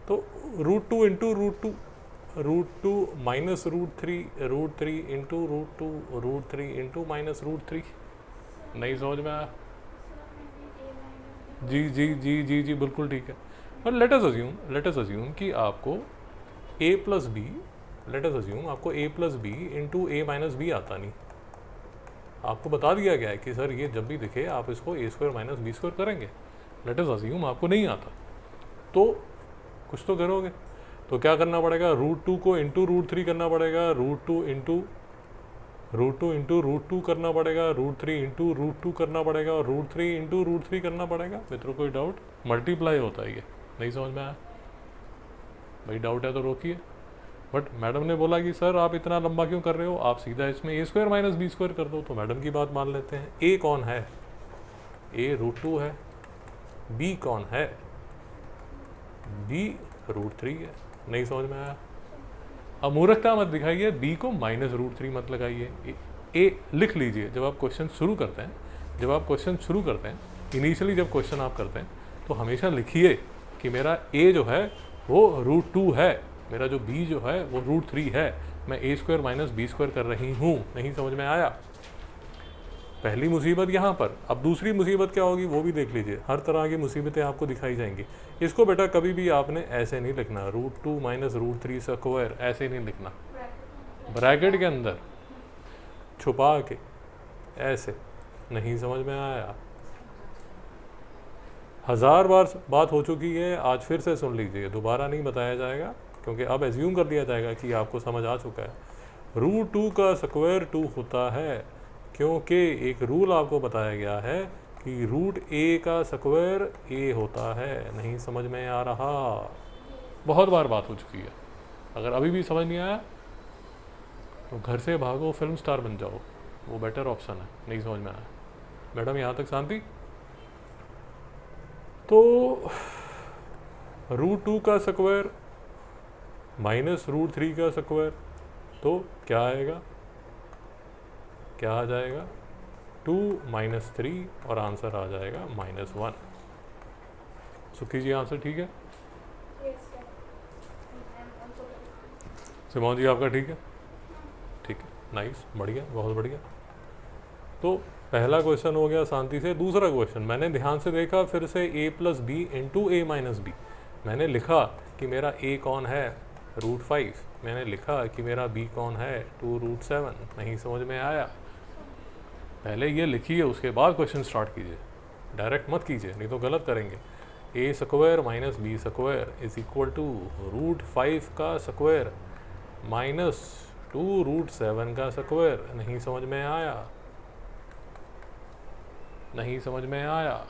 तो √2 into √2 minus √3 into √3 into -√3। नहीं समझ में आया? जी जी जी जी जी बिल्कुल ठीक है। पर लेट अस अज्यूम कि आपको a plus B, let us assume आपको a plus B into A minus B आता नहीं। आपको बता दिया गया है कि सर ये जब भी दिखे आप इसको a² माइनस b² करेंगे। लेट अस अज्यूम आपको नहीं आता, तो कुछ तो करोगे। तो क्या करना पड़ेगा, √2 को इंटू √3 करना पड़ेगा, √2 इंटू √2 करना पड़ेगा, √3 इंटू √2 करना पड़ेगा, और √3 इंटू √3 करना पड़ेगा। मित्रों कोई डाउट? मल्टीप्लाई होता है ये, नहीं समझ में आया? भाई डाउट है तो रोकिए। बट मैडम ने बोला कि सर आप इतना लंबा क्यों कर रहे हो, आप सीधा इसमें a² माइनस b² कर दो। तो मैडम की बात मान लेते हैं। a कौन है? a √2 है। b कौन है? b √3 है। नहीं समझ में आया? अब मूर्खता मत दिखाइए, b को -√3 मत लगाइए। a लिख लीजिए। जब आप क्वेश्चन शुरू करते हैं, इनिशियली जब क्वेश्चन आप करते हैं तो हमेशा लिखिए कि मेरा a जो है वो √2 है, मेरा जो b जो है वो √3 है, मैं a² माइनस b² कर रही हूँ। नहीं समझ में आया? पहली मुसीबत यहाँ पर। अब दूसरी मुसीबत क्या होगी वो भी देख लीजिए। हर तरह की मुसीबतें आपको दिखाई जाएंगी। इसको बेटा कभी भी आपने ऐसे नहीं लिखना, √2 माइनस √3² ऐसे नहीं लिखना, ब्रैकेट के अंदर छुपा के ऐसे। नहीं समझ में आया? 1000 बार बात हो चुकी है, आज फिर से सुन लीजिए, दोबारा नहीं बताया जाएगा, क्योंकि अब एज्यूम कर दिया जाएगा कि आपको समझ आ चुका है। √2 का स्क्वायर 2 होता है, क्योंकि एक रूल आपको बताया गया है कि √a का स्क्वायर a होता है। नहीं समझ में आ रहा? बहुत बार बात हो चुकी है। अगर अभी भी समझ नहीं आया तो घर से भागो, फिल्म स्टार बन जाओ, वो बेटर ऑप्शन है। नहीं समझ में आया? मैडम यहाँ तक शांति? तो √2 का स्क्वायर माइनस √3 का स्क्वायर, तो क्या आएगा, क्या आ जाएगा? 2 - 3 और आंसर आ जाएगा -1। सुखी जी आंसर ठीक है? सिमोन जी आपका ठीक है? ठीक है, नाइस, बढ़िया, बहुत बढ़िया। तो पहला क्वेश्चन हो गया शांति से। दूसरा क्वेश्चन मैंने ध्यान से देखा, फिर से a plus B into A minus B. मैंने लिखा कि मेरा a कौन है, √5। मैंने लिखा कि मेरा b कौन है, 2√7। नहीं समझ में आया? पहले ये लिखिए, उसके बाद क्वेश्चन स्टार्ट कीजिए, डायरेक्ट मत कीजिए, नहीं तो गलत करेंगे। a² minus b² is equal to √5 का स्क्वायर माइनस 2√7 का स्क्वायर। नहीं समझ में आया? नहीं समझ में आया?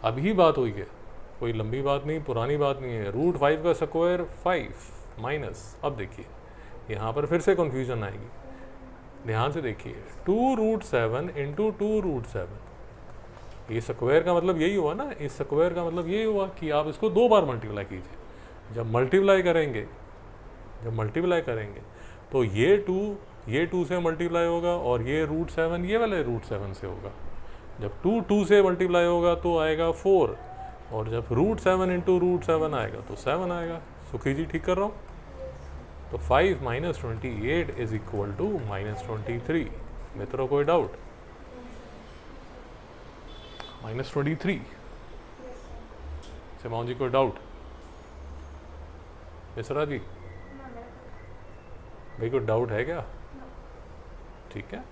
अभी बात हुई है, कोई लंबी बात नहीं, पुरानी बात नहीं है। √5 का स्क्वायर 5 माइनस, अब देखिए यहाँ पर फिर से कन्फ्यूजन आएगी, ध्यान से देखिए। 2√7 इंटू 2√7, ये स्क्वायर का मतलब यही हुआ ना, इस स्क्वायर का मतलब यही हुआ कि आप इसको 2 बार मल्टीप्लाई कीजिए। जब मल्टीप्लाई करेंगे तो ये 2 से मल्टीप्लाई होगा, और ये √7 ये वाले √7 से होगा। जब 2 से मल्टीप्लाई होगा तो आएगा 4, और जब √7 इंटू √7 आएगा तो 7 आएगा। सुखी जी ठीक कर रहा हूँ? तो 5 - 28 इज इक्वल टू -23। मित्रों कोई डाउट? -23। सिमोन जी कोई डाउट? मिश्रा जी भाई कोई डाउट है क्या? ठीक है।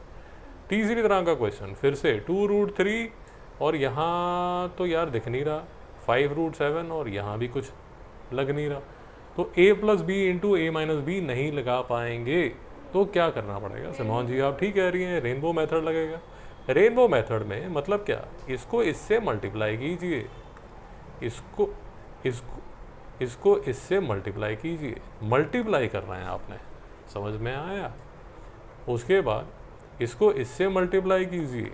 तीसरी तरह का क्वेश्चन, फिर से 2√3, और यहाँ तो यार दिख नहीं रहा, 5√7, और यहाँ भी कुछ लग नहीं रहा। तो a plus B into A minus B नहीं लगा पाएंगे, तो क्या करना पड़ेगा? सिमोन जी आप ठीक कह रही हैं, रेनबो मेथड लगेगा। रेनबो मेथड में मतलब क्या, इसको इससे मल्टीप्लाई कीजिए, इसको इसको इसको इससे मल्टीप्लाई कीजिए, मल्टीप्लाई करना है आपने, समझ में आया? उसके बाद इसको इससे मल्टीप्लाई कीजिए,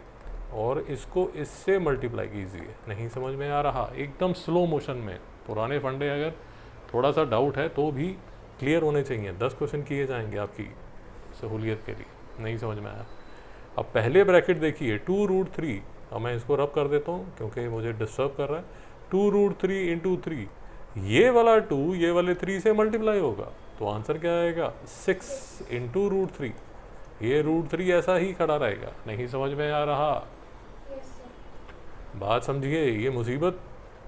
और इसको इससे मल्टीप्लाई कीजिए। नहीं समझ में आ रहा? एकदम स्लो मोशन में। पुराने फंडे अगर थोड़ा सा डाउट है तो भी क्लियर होने चाहिए। 10 क्वेश्चन किए जाएंगे आपकी सहूलियत के लिए। नहीं समझ में आया? अब पहले ब्रैकेट देखिए, 2√3। अब मैं इसको रब कर देता हूँ क्योंकि मुझे डिस्टर्ब कर रहा है। 2√3 इंटू 3, ये वाला 2 ये वाले 3 से मल्टीप्लाई होगा, तो आंसर क्या आएगा 6 इंटू √3। ये √3 ऐसा ही खड़ा रहेगा। नहीं समझ में आ रहा? बात समझिए, ये मुसीबत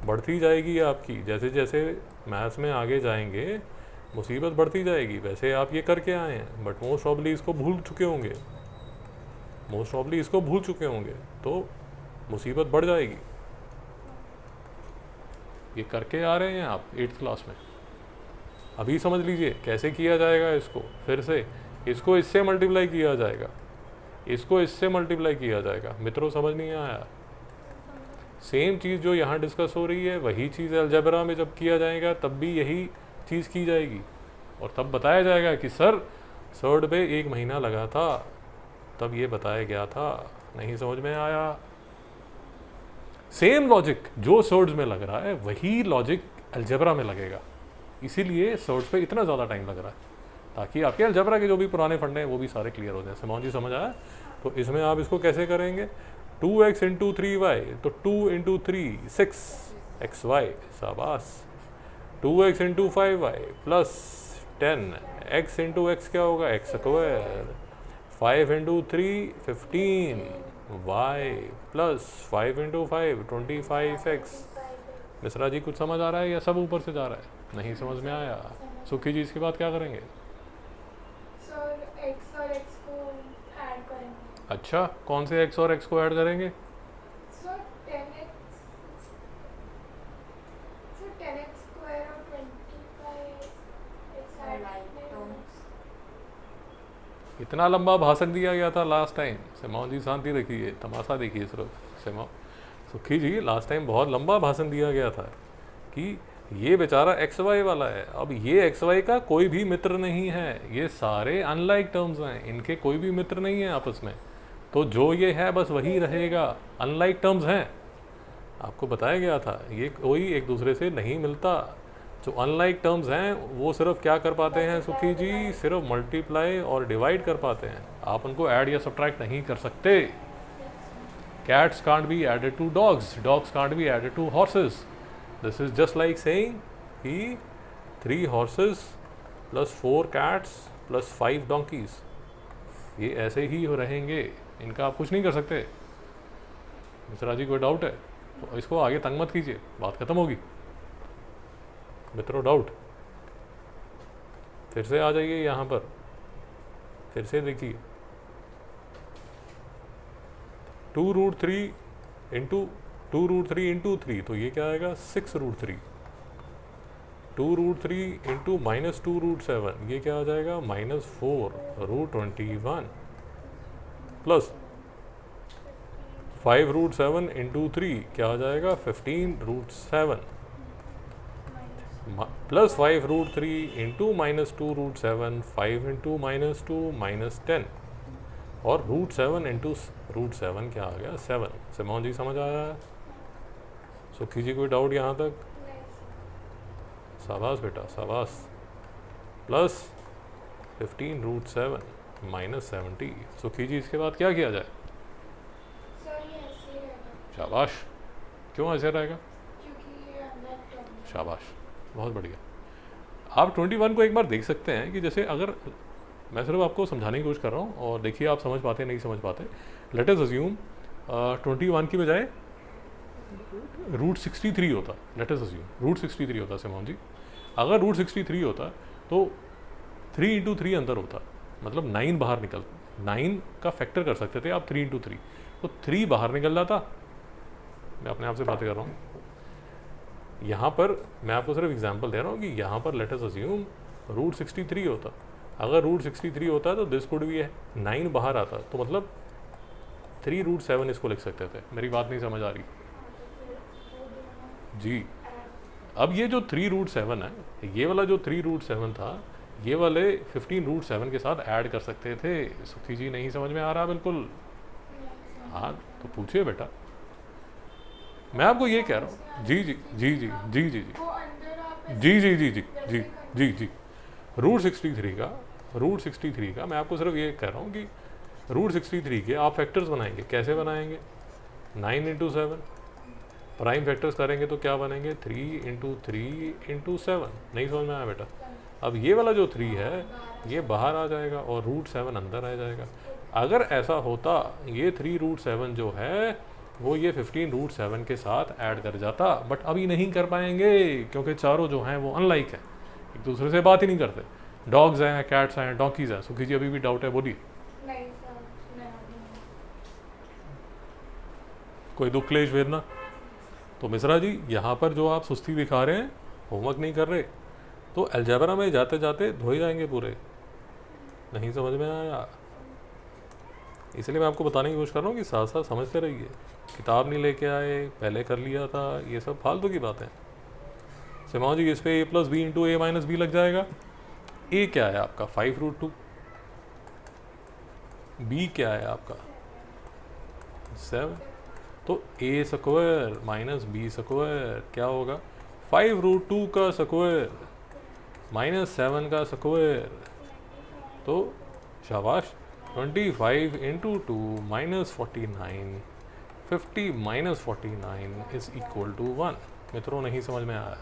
बढ़ती जाएगी आपकी, जैसे जैसे मैथ्स में आगे जाएंगे मुसीबत बढ़ती जाएगी। वैसे आप ये करके आए हैं, बट मोस्ट प्रॉब्ली इसको भूल चुके होंगे, तो मुसीबत बढ़ जाएगी। ये करके आ रहे हैं आप 8th क्लास में। अभी समझ लीजिए कैसे किया जाएगा इसको। फिर से इसको इससे मल्टीप्लाई किया जाएगा, इसको इससे मल्टीप्लाई किया जाएगा। मित्रों समझ नहीं आया? सेम चीज़ जो यहाँ डिस्कस हो रही है वही चीज़ अलजेब्रा में जब किया जाएगा तब भी यही चीज़ की जाएगी, और तब बताया जाएगा कि सर सर्ड पे 1 महीना लगा था, तब ये बताया गया था। नहीं समझ में आया? सेम लॉजिक जो सर्ड्स में लग रहा है वही लॉजिक अलजेब्रा में लगेगा, इसीलिए सर्ड्स पे इतना ज़्यादा टाइम लग रहा है, ताकि आपके अलजेब्रा के जो भी पुराने फंडे हैं वो भी सारे क्लियर हो जाए। सिमोन जी समझ आया? तो इसमें आप इसको कैसे करेंगे? 2x इंटू 3y, तो 2 इंटू 3 6xy, शाबाश। 2x into 5y plus 10x into x क्या होगा x square. 5 into 3 15y plus 5 into 5 25x। Mishra ji कुछ समझ आ रहा है या सब ऊपर से जा रहा है? नहीं समझ में आया? सुखी जी इसके बाद क्या करेंगे? x और x को ऐड करेंगे। अच्छा, कौन से x और x को ऐड करेंगे? 10x स्क्वायर और 25x इतना लंबा भाषण दिया गया था लास्ट टाइम। सिमोन जी शांति रखिए, तमाशा देखिए सिर्फ। सिमोन सुखी जी लास्ट टाइम बहुत लंबा भाषण दिया गया था कि ये बेचारा एक्स वाई वाला है। अब ये एक्स वाई का कोई भी मित्र नहीं है, ये सारे अनलाइक टर्म्स हैं, इनके कोई भी मित्र नहीं है आपस में, तो जो ये है बस वही रहेगा। अनलाइक टर्म्स हैं, आपको बताया गया था, ये कोई एक दूसरे से नहीं मिलता। जो अनलाइक टर्म्स हैं वो सिर्फ क्या कर पाते हैं सुखी जी? सिर्फ मल्टीप्लाई और डिवाइड कर पाते हैं, आप उनको ऐड या सब्ट्रैक्ट नहीं कर सकते। Cats can't be added to dogs, dogs can't be added to horses. This is just like saying कि 3 horses plus 4 cats plus 5 donkeys, ये ऐसे ही हो रहेंगे, इनका आप कुछ नहीं कर सकते। मिश्रा जी कोई डाउट है तो इसको आगे तंग मत कीजिए, बात खत्म होगी। मित्रों डाउट? फिर से आ जाइए यहाँ पर, फिर से देखिए 2√3 इंटू 2√3 इंटू 3, तो ये क्या आएगा 6√3। 2√3 इंटू -2√7, ये क्या आ जाएगा -4√21 प्लस 5√7 इंटू 3 क्या आ जाएगा 15√7 प्लस 5√3 इंटू -2√7 5 इंटू -2 -10 और √7 इंटू √7 क्या आ गया 7। सिमोन जी समझ आया है? सुखी जी कोई डाउट यहाँ तक? शाबाश बेटा शाबाश। प्लस 15√7 -70। सुखी जी इसके बाद क्या किया जाए? शाबाश। क्यों ऐसे रहेगा? शाबाश, बहुत बढ़िया। आप 21 को एक बार देख सकते हैं कि जैसे अगर मैं सिर्फ आपको समझाने की कोशिश कर रहा हूँ और देखिए आप समझ पाते नहीं समझ पाते। लेट अस अज्यूम 21 की बजाय √63 होता। लेट अस अज्यूम √63 होता सिमोन जी। अगर √63 होता तो 3 इंटू 3 अंदर होता, मतलब 9 बाहर निकल, 9 का फैक्टर कर सकते थे आप 3 इंटू 3, तो 3 बाहर निकल जाता। मैं अपने आप से बातें कर रहा हूँ। यहाँ पर मैं आपको सिर्फ एग्जांपल दे रहा हूँ कि यहाँ पर लेट अस अज्यूम √63 होता। अगर √63 होता तो दिस कुड भी है 9 बाहर आता, तो मतलब 3√7 इसको लिख सकते थे। मेरी बात नहीं समझ आ रही जी? अब ये जो 3√7 है, ये वाला जो 3√7 था, ये वाले 15√7 के साथ ऐड कर सकते थे। सुखी जी नहीं समझ में आ रहा बिल्कुल? हाँ तो पूछिए बेटा। मैं आपको ये कह रहा हूँ जी जी जी जी जी जी जी जी जी जी जी जी जी √63 का मैं आपको सिर्फ ये कह रहा हूँ कि √63 के आप फैक्टर्स बनाएंगे। कैसे बनाएंगे? 9 इंटू 7 प्राइम फैक्टर्स करेंगे तो क्या बनेंगे 3 इंटू 7। नहीं समझ में आया बेटा? अब ये वाला जो 3 है ये बाहर आ जाएगा और √7 अंदर आ जाएगा। अगर ऐसा होता ये 3√7 जो है वो ये 15√7 के साथ ऐड कर जाता, बट अभी नहीं कर पाएंगे क्योंकि चारों जो हैं वो अनलाइक हैं, एक दूसरे से बात ही नहीं करते। डॉग्स हैं, कैट्स हैं, डॉकीज हैं। सुखी जी अभी भी डाउट है, बोलिए। नहीं सर, नहीं। कोई दुख क्लेश वेदना? तो मिश्रा जी यहाँ पर जो आप सुस्ती दिखा रहे हैं, होमवर्क नहीं कर रहे, तो अलजेब्रा में जाते जाते धोए जाएंगे पूरे। नहीं समझ में आया? इसलिए मैं आपको बताने की कोशिश कर रहा हूँ कि साथ साथ समझते रहिए। किताब नहीं लेके आए, पहले कर लिया था, ये सब फालतू की बातें। सिमाओ जी इस पे a+b into a minus B लग जाएगा। a क्या है आपका 5√2, b क्या है आपका 7, तो a square minus b square क्या होगा 5√2 का स्क्वायर माइनस 7 का स्क्वायर, तो शाबाश 25 into 2 minus 49, 50 minus 49 is equal to 1। मित्रों नहीं समझ में आया?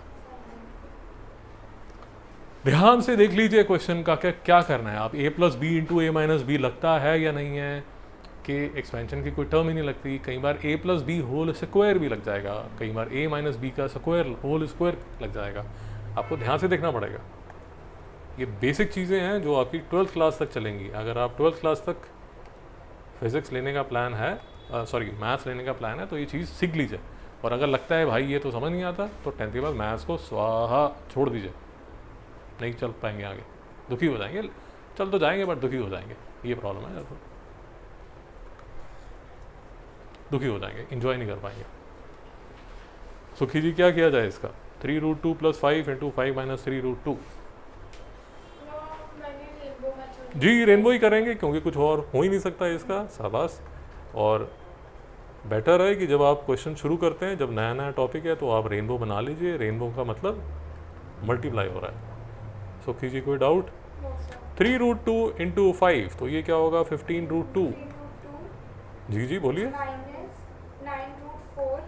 ध्यान से देख लीजिए क्वेश्चन का क्या करना है। आप a+b into a minus B लगता है या नहीं है कि एक्सपेंशन की कोई टर्म ही नहीं लगती। कई बार a+b होल स्क्वायर भी लग जाएगा, कई बार a माइनस बी का स्क्वायर होल स्क्वायर लग जाएगा। आपको ध्यान से देखना पड़ेगा। ये बेसिक चीज़ें हैं जो आपकी 12th क्लास तक चलेंगी। अगर आप 12th क्लास तक फिज़िक्स लेने का प्लान है, सॉरी मैथ्स लेने का प्लान है, तो ये चीज़ सीख लीजिए। और अगर लगता है भाई ये तो समझ नहीं आता, तो 10th के बाद मैथ्स को स्वाहा छोड़ दीजिए, नहीं चल पाएंगे आगे, दुखी हो जाएंगे। चल तो जाएंगे बट दुखी हो जाएंगे, ये प्रॉब्लम है। तो दुखी हो जाएंगे, इंजॉय नहीं कर पाएंगे। सुखी जी क्या किया जाए इसका 3√2 + 5 इंटू 5 माइनस 3√2। मैंने रेनबो मेथड जी रेनबो ही करेंगे क्योंकि कुछ और हो ही नहीं सकता है इसका। शाबाश। और बेटर है कि जब आप क्वेश्चन शुरू करते हैं, जब नया नया टॉपिक है, तो आप रेनबो बना लीजिए। रेनबो का मतलब मल्टीप्लाई हो रहा है। सुखी जी कोई डाउट? 3√2 इंटू 5 तो ये क्या होगा 15√2। 3√2 जी जी बोलिए। माइनस 9√4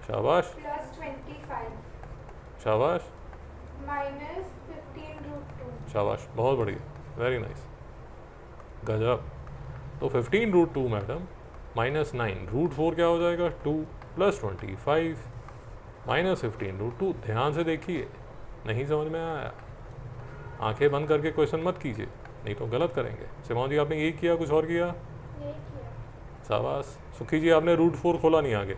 शाबाश प्लस 25 शाबाश माइनस 15√2। शाबाश, बहुत बढ़िया, वेरी नाइस, गजब। तो 15√2 मैडम माइनस 9 √4 क्या हो जाएगा 2 प्लस 25 माइनस 15√2। ध्यान से देखिए, नहीं समझ में आया आंखें बंद करके क्वेश्चन मत कीजिए, नहीं तो गलत करेंगे। सिमाओ जी आपने ये किया, कुछ और किया? यही किया। शाबाश। सुखी जी आपने √4 खोला नहीं, आगे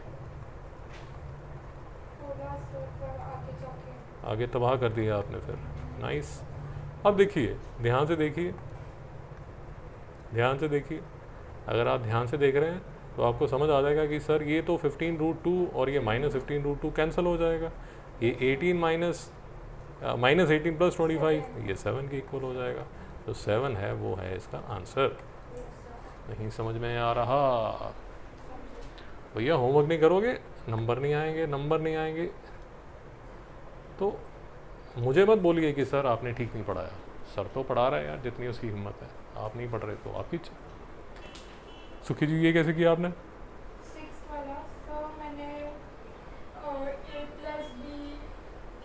थोड़ा सा पर आगे जाके आगे तबाह कर दिया आपने फिर। नाइस। अब देखिए, ध्यान से देखिए, ध्यान से देखिए। अगर आप ध्यान से देख रहे हैं तो आपको समझ आ जाएगा कि सर ये तो 15√2 और ये माइनस 15√2 कैंसिल हो जाएगा। ये 18 माइनस 18 प्लस 25 ये 7 के इक्वल हो जाएगा। तो 7 है वो है इसका आंसर। नहीं समझ में आ रहा? भैया होमवर्क नहीं करोगे नंबर नहीं आएंगे, नंबर नहीं आएंगे। तो मुझे मत बोलिए कि सर आपने ठीक नहीं पढ़ाया। सर तो पढ़ा रहा है यार, जितनी उसकी हिम्मत है। आप नहीं पढ़ रहे तो आपकी इच्छा। सुखी जी ये कैसे किया आपने? 6 वाला तो मैंने a+b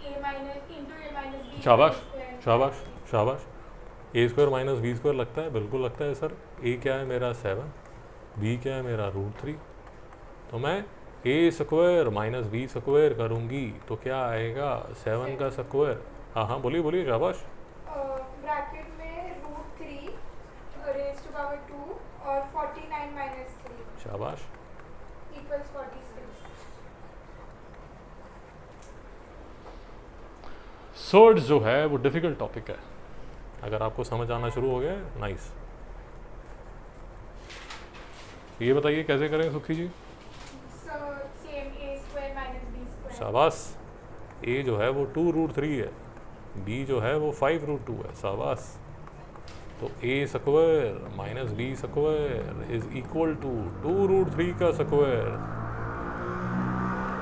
a minus into a minus b शाबाश शाबाश शाबाश। a² माइनस b² लगता है, बिल्कुल लगता है सर। a क्या है मेरा 7, b क्या है मेरा √3। तो मैं a² माइनस b² करूँगी तो क्या आएगा 7 का स्क्वायर। हाँ हाँ बोलिए बोलिए, शाबाश। ब्रैकेट में √3 रेज़ टू पावर 2 और 49 माइनस 3 शाबाश। इक्वल्स 46। सर्ड्स जो है वो डिफ़िकल्ट टॉपिक है, अगर आपको समझ आना शुरू हो गया नाइस। ये बताइए कैसे करें सुखी जी? Same a² minus b²। शाबाश। a जो है वो 2√3 है, b जो है वो 5√2 है। शाबाश। तो a² minus b² is equal to 2√3 का स्क्वायर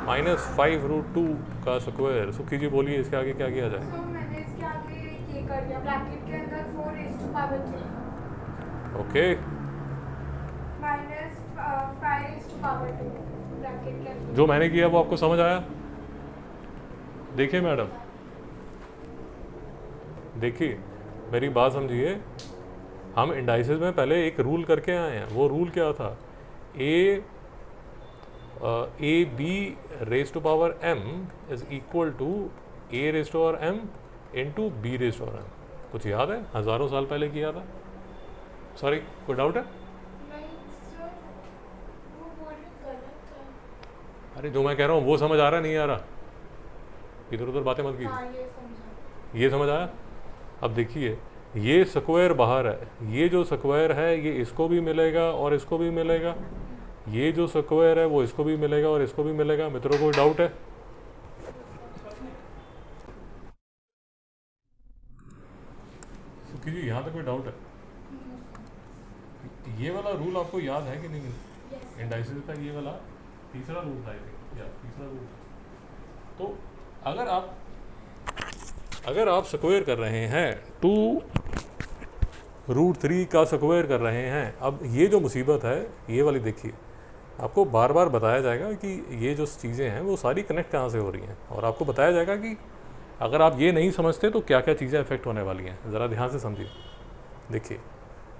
माइनस 5√2 का स्क्वायर। सुखी जी बोलिए इसके आगे क्या किया जाए? तो मैंने इसके आगे ये कर दिया, ब्रैकेट के अंदर 4 raise to power 3 okay minus 5 raise to power 2 bracket के जो मैंने किया वो आपको समझ आया? देखिए मैडम, देखिए मेरी बात समझिए, हम इंडाइसेस में पहले एक रूल करके आए हैं। वो रूल क्या था? A B raise to power M is equal to A raise to power M into B raise to power M. कुछ याद है? हज़ारों साल पहले किया था। सॉरी, कोई डाउट है? नहीं सर, वो बोल रहे गलत है। अरे जो मैं कह रहा हूँ वो समझ आ रहा नहीं आ रहा? इधर उधर बातें मत कीजिए। हाँ ये समझा। ये समझ आया? अब देखिए, ये स्क्वायर बाहर है, ये जो स्क्वायर है ये इसको भी मिलेगा और इसको भी मिलेगा। ये जो स्क्वायर है वो इसको भी मिलेगा और इसको भी मिलेगा। मित्रों, कोई डाउट है? सुखी जी, यहाँ तक कोई डाउट है? ये वाला रूल आपको याद है कि नहीं? इंडाइसिस का ये वाला तीसरा रूल था, या तीसरा रूल था। तो अगर आप स्क्वायर कर रहे हैं 2√3 का स्क्वायर कर रहे हैं, अब ये जो मुसीबत है ये वाली देखिए, आपको बार बार बताया जाएगा कि ये जो चीज़ें हैं वो सारी कनेक्ट कहाँ से हो रही हैं, और आपको बताया जाएगा कि अगर आप ये नहीं समझते तो क्या क्या चीज़ें अफेक्ट होने वाली हैं। ज़रा ध्यान से समझिए। देखिए,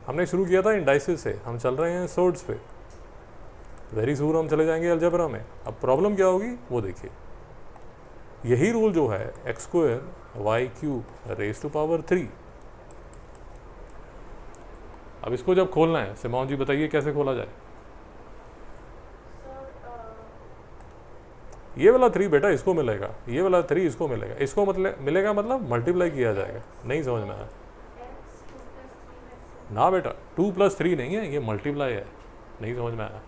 हमने शुरू किया था इंडाइसिस से, हम चल रहे हैं सोर्ड्स पे, वेरी सूर हम चले जाएंगे अलजेब्रा में। अब प्रॉब्लम क्या होगी वो देखिए। यही रूल जो है x² y³ raise to power 3, अब इसको जब खोलना है, सिमोन जी बताइए कैसे खोला जाए? ये वाला 3 बेटा इसको मिलेगा, ये वाला 3 इसको मिलेगा, इसको मतलब मिलेगा मतलब मल्टीप्लाई किया जाएगा। नहीं समझ में आया ना बेटा? 2 + 3 नहीं है, ये मल्टीप्लाई है। नहीं समझ में आया?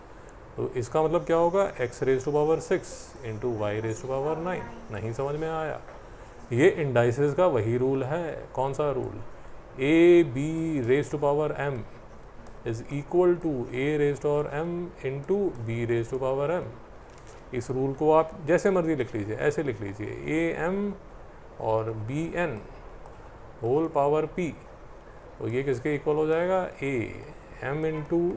तो इसका मतलब क्या होगा? x raise to power 6 into Y raise to power 9। नहीं समझ में आया? ये इंडाइसिस का वही रूल है। कौन सा rule? A B raise to power m is equal to A raise to power m into B raise to power m। इस रूल को आप जैसे मर्जी लिख लीजिए, ऐसे लिख लीजिए, ए एम और B N whole power p। तो ये किसके इक्वल हो जाएगा? ए एम इंटू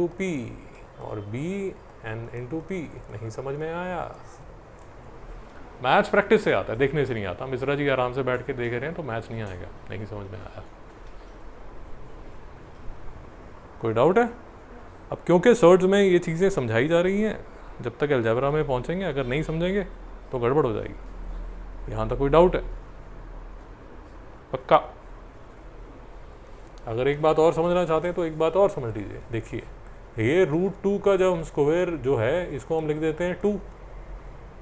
पी और बी एन इंटू पी। नहीं समझ में आया? मैथ्स प्रैक्टिस से आता है, देखने से नहीं आता। मिश्रा जी आराम से बैठ के देख रहे हैं तो मैथ्स नहीं आएगा। नहीं समझ में आया? कोई डाउट है? अब क्योंकि सर्ड्स में ये चीज़ें समझाई जा रही हैं, जब तक अलजेब्रा में पहुंचेंगे अगर नहीं समझेंगे तो गड़बड़ हो जाएगी। यहाँ तक कोई डाउट है? पक्का? अगर एक बात और समझना चाहते हैं तो एक बात और समझ लीजिए। देखिए, ये √2 का जब हम स्क्वायर जो है इसको हम लिख देते हैं 2।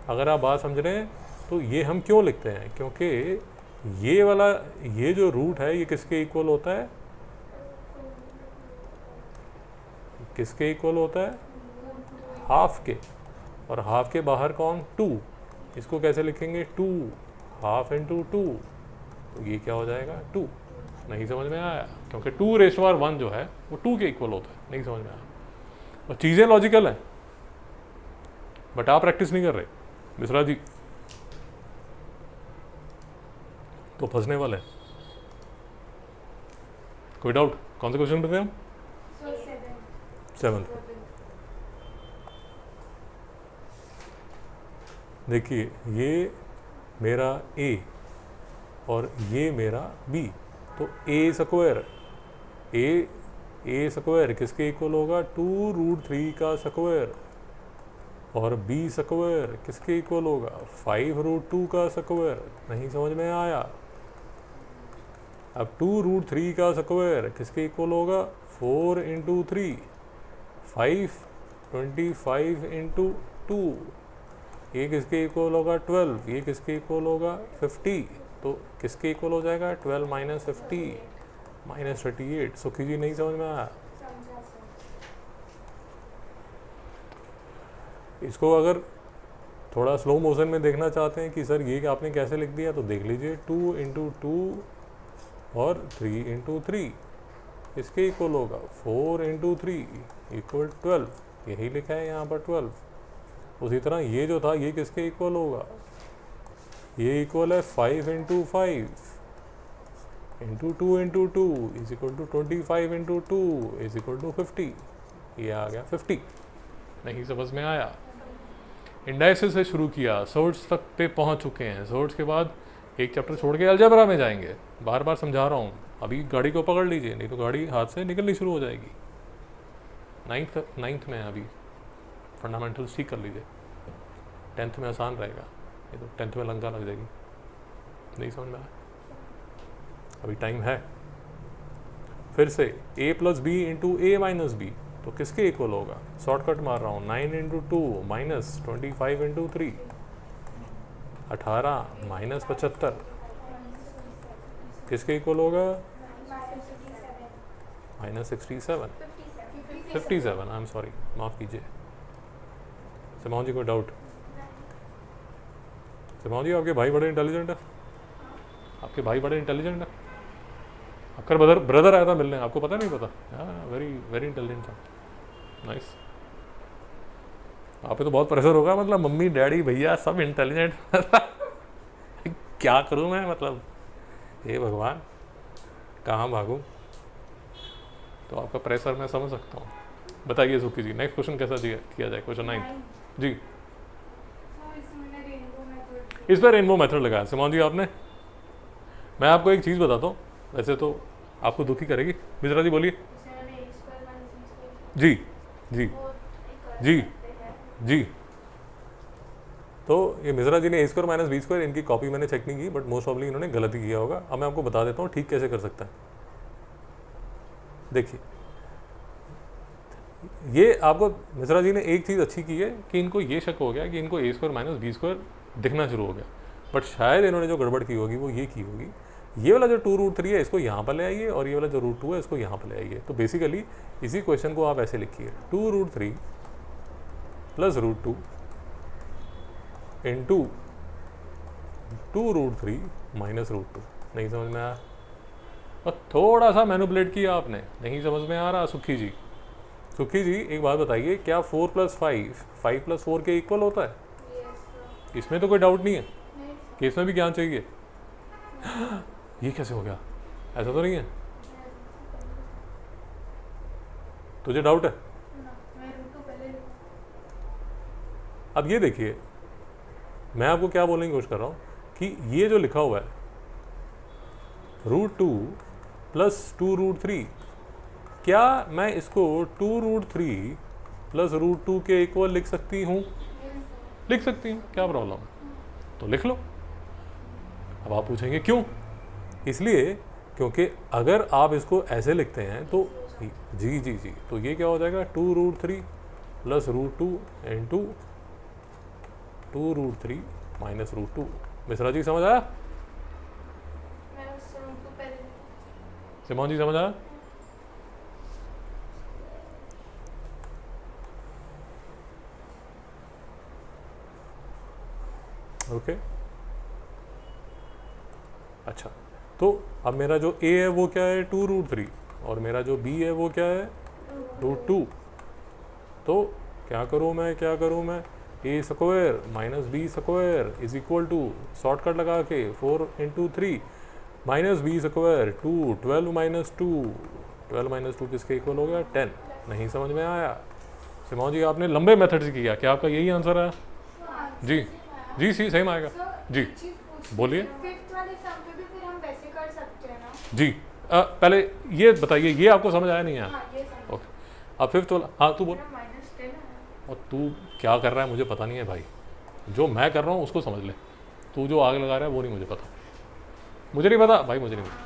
अगर आप बात समझ रहे हैं तो ये हम क्यों लिखते हैं? क्योंकि ये वाला, ये जो रूट है ये किसके इक्वल होता है? किसके इक्वल होता है? हाफ के। और हाफ के बाहर कौन? 2। इसको कैसे लिखेंगे? 2 हाफ इंटू 2। तो ये क्या हो जाएगा? 2। नहीं समझ में आया? क्योंकि 2 रेज़ टू पावर 1 जो है वो 2 के इक्वल होता है। नहीं समझ में आया? और चीज़ें लॉजिकल हैं, बट आप प्रैक्टिस नहीं कर रहे मिश्रा जी, तो फंसने वाले हैं। कोई डाउट? कौन से क्वेश्चन पे थे हम? 7। देखिए, ये मेरा a और ये मेरा b, तो a स्क्वायर, a स्क्वायर किसके इक्वल होगा? 2√3 का स्क्वायर। और b स्क्वायर किसके इक्वल होगा? 5√2 का स्क्वायर। नहीं समझ में आया? अब 2√3 का स्क्वायर किसके इक्वल होगा? 4 इंटू 3 5, 25 इंटू 2। ये किसके इक्वल होगा? 12। ये किसके इक्वल होगा? 50। तो किसके इक्वल हो जाएगा? 12 - 50 - 38। सुखी जी नहीं समझ में आया? इसको अगर थोड़ा स्लो मोशन में देखना चाहते हैं कि सर ये आपने कैसे लिख दिया, तो देख लीजिए, 2 इंटू 2 और 3 इंटू 3 इसके इक्वल होगा 4 इंटू 3 इक्वल 12। यही लिखा है यहाँ पर 12। उसी तरह ये जो था ये किसके इक्वल होगा? ये इक्वल है 5 into 5 into 2 into 2 is equal to 25 into 2 is equal to 50। ये आ गया 50। नहीं समझ में आया। इंडाइसिस से शुरू किया, सोर्ट्स तक पे पहुंच चुके हैं, सोर्ट्स के बाद एक चैप्टर छोड़ के अलजेब्रा में जाएंगे। बार बार समझा रहा हूँ, अभी गाड़ी को पकड़ लीजिए, नहीं तो गाड़ी हाथ से निकलनी शुरू हो जाएगी। नाइन्थ में अभी फंडामेंटल्स ठीक कर लीजिए, 10th में आसान रहेगा, ये तो 10th में लंका लग जाएगी। नहीं समझ में आया, अभी टाइम है। फिर से a plus B into A minus B, तो किसके इक्वल होगा? शॉर्टकट मार रहा हूँ, 9 इंटू 2 माइनस 25 इंटू 3, 18 माइनस 75 किसके इक्वल होगा? माइनस 67, 57, आई एम सॉरी, माफ़ कीजिए। सिमाओ जी कोई डाउट? सिमाओ जी आपके भाई बड़े इंटेलिजेंट है, आपके भाई बड़े इंटेलिजेंट है। आपका ब्रदर आया था मिलने, आपको पता नहीं पता? वेरी वेरी इंटेलिजेंट था, नाइस। आप पे तो बहुत प्रेशर होगा, मतलब मम्मी डैडी भैया सब इंटेलिजेंट क्या करूं मैं, मतलब हे भगवान कहाँ भागूं? तो आपका प्रेशर मैं समझ सकता हूँ। बताइए सुखी जी, नेक्स्ट क्वेश्चन कैसा किया जाए? क्वेश्चन 9 जी। इस पर रेनबो मेथड लगाया सिमोन जी आपने। मैं आपको एक चीज़ बताता हूँ, वैसे तो आपको दुखी करेगी। मिश्रा जी बोलिए। जी जी जी जी। तो ये मिश्रा जी ने ए स्क्वायर माइनस बी स्क्वायर, इनकी कॉपी मैंने चेक नहीं की, बट मोस्ट प्रॉब्ली इन्होंने गलत ही किया होगा। अब मैं आपको बता देता हूँ ठीक कैसे कर सकता है। देखिए, ये आपको मिश्रा जी ने एक चीज़ अच्छी की है कि इनको ये शक हो गया कि इनको ए स्क्वायर माइनस बी स्क्वायर दिखना शुरू हो गया, बट शायद इन्होंने जो गड़बड़ की होगी वो ये की होगी, ये वाला जो 2√3 है इसको यहाँ पर ले आइए और ये वाला जो √2 है इसको यहाँ पर ले आइए। तो बेसिकली इसी क्वेश्चन को आप ऐसे लिखिए, 2√3 प्लस √2 इंटू 2√3 माइनस √2। नहीं समझ में आया? और थोड़ा सा मैनिपुलेट किया आपने, नहीं समझ में आ रहा सुखी जी? सुखी जी एक बात बताइए, क्या 4 + 5 + 4 के इक्वल होता है? इसमें तो कोई डाउट नहीं है कि इसमें भी ज्ञान चाहिए। ये कैसे हो गया? ऐसा तो नहीं है? तुझे डाउट है? अब ये देखिए, मैं आपको क्या बोलने की कोशिश कर रहा हूँ कि ये जो लिखा हुआ है √2 प्लस 2√3, क्या मैं इसको 2√3 प्लस √2 के इक्वल लिख सकती हूँ? लिख सकती हूँ, क्या प्रॉब्लम? तो लिख लो। अब आप पूछेंगे क्यों? इसलिए क्योंकि अगर आप इसको ऐसे लिखते हैं तो जी जी जी, तो ये क्या हो जाएगा? 2√3 plus √2 into 2√3 minus √2। Mishra ji समझ आया? सिमोन जी समझ आया? ओके अच्छा, तो अब मेरा जो a है वो क्या है? 2√3, और मेरा जो b है वो क्या है? √2। तो क्या करूँ मैं? a square minus b square is equal to, shortcut लगा के 4 into 3 minus B square 2, 12 minus 2, 12 minus 2 किसके इक्वल हो गया? 10। नहीं समझ में आया? सिमोन जी आपने लंबे मेथड से किया, क्या आपका यही आंसर है? जी जी सी सेम आएगा जी, बोलिए। फिफ्थ वाले सम पे भी फिर हम वैसे कर सकते हैं ना? जी पहले ये बताइए, ये आपको समझ आया नहीं आया? हाँ, ये समझ। ओके, अब फिफ्थ वाला, हाँ तू बोल। -10 है। और तू क्या कर रहा है मुझे पता नहीं है भाई, जो मैं कर रहा हूँ उसको समझ ले। तू जो आग लगा रहा है वो नहीं मुझे पता, मुझे नहीं पता भाई, मुझे नहीं पता।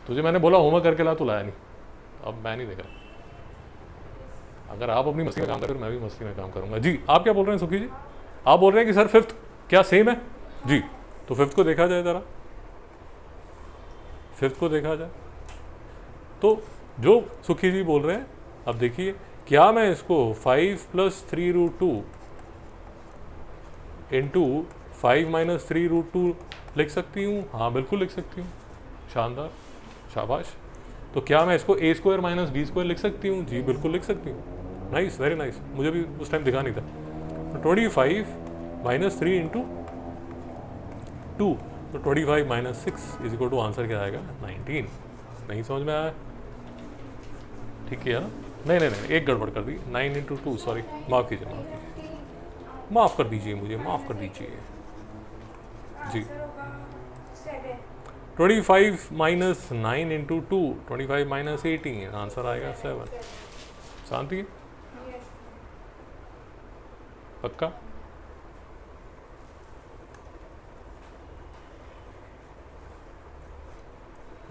तुझे मैंने बोला होमवर्क करके ला, तू लाया नहीं। अब मैं नहीं देख रहा, अगर आप अपनी मस्ती में काम करें मैं भी मस्ती में काम करूंगा। जी आप क्या बोल रहे हैं सुखी जी? आप बोल रहे हैं कि सर फिफ्थ क्या सेम है? जी, तो फिफ्थ को देखा जाए ज़रा, फिफ्थ को देखा जाए तो जो सुखी जी बोल रहे हैं, अब देखिए, क्या मैं इसको 5 + 3√2 इंटू 5 माइनस 3√2 लिख सकती हूँ? हाँ बिल्कुल लिख सकती हूँ, शानदार, शाबाश। तो क्या मैं इसको a square minus B square लिख सकती हूँ? जी बिल्कुल लिख सकती हूँ, नाइस, वेरी नाइस। मुझे भी उस टाइम दिखा नहीं था। तो 25 माइनस 3 इंटू 2, तो 25 minus 6 is equal to answer क्या आएगा? 19। नहीं समझ में आया? ठीक है ना? नहीं नहीं नहीं, एक गड़बड़ कर दी, 9 इंटू 2, सॉरी, माफ़ कीजिए, माफ़ कर दीजिए मुझे, माफ़ कर दीजिए जी। आंसर होगा 7। 25 माइनस 9 इंटू 2, 25 माइनस 18, आंसर आएगा 7। शांति है? यस। पक्का?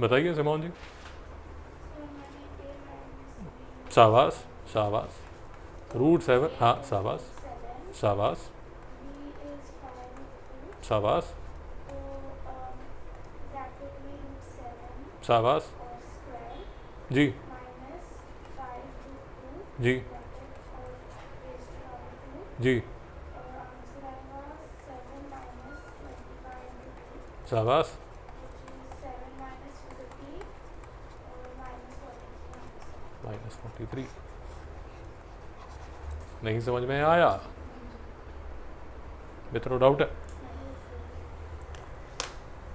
बताइए सिमोन जी। शाबाश शाबाश। रूट 7, हाँ शाबाश शाबाश शाबाश शाबाश जी जी जी शाबाश। -43 नहीं समझ में आया? मित्रों डाउट है?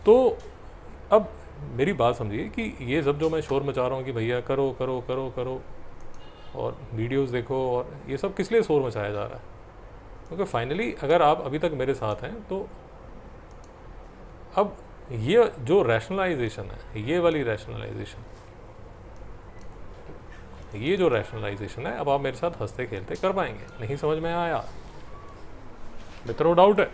तो अब मेरी बात समझिए कि ये सब जो मैं शोर मचा रहा हूँ कि भैया करो करो करो करो और वीडियोस देखो, और ये सब किस लिए शोर मचाया जा रहा है? क्योंकि फाइनली अगर आप अभी तक मेरे साथ हैं तो अब ये जो रैशनलाइजेशन है, ये वाली रैशनलाइजेशन, ये जो रैशनलाइजेशन है, अब आप मेरे साथ हंसते खेलते कर पाएंगे। नहीं समझ में आया? मित्रों डाउट है?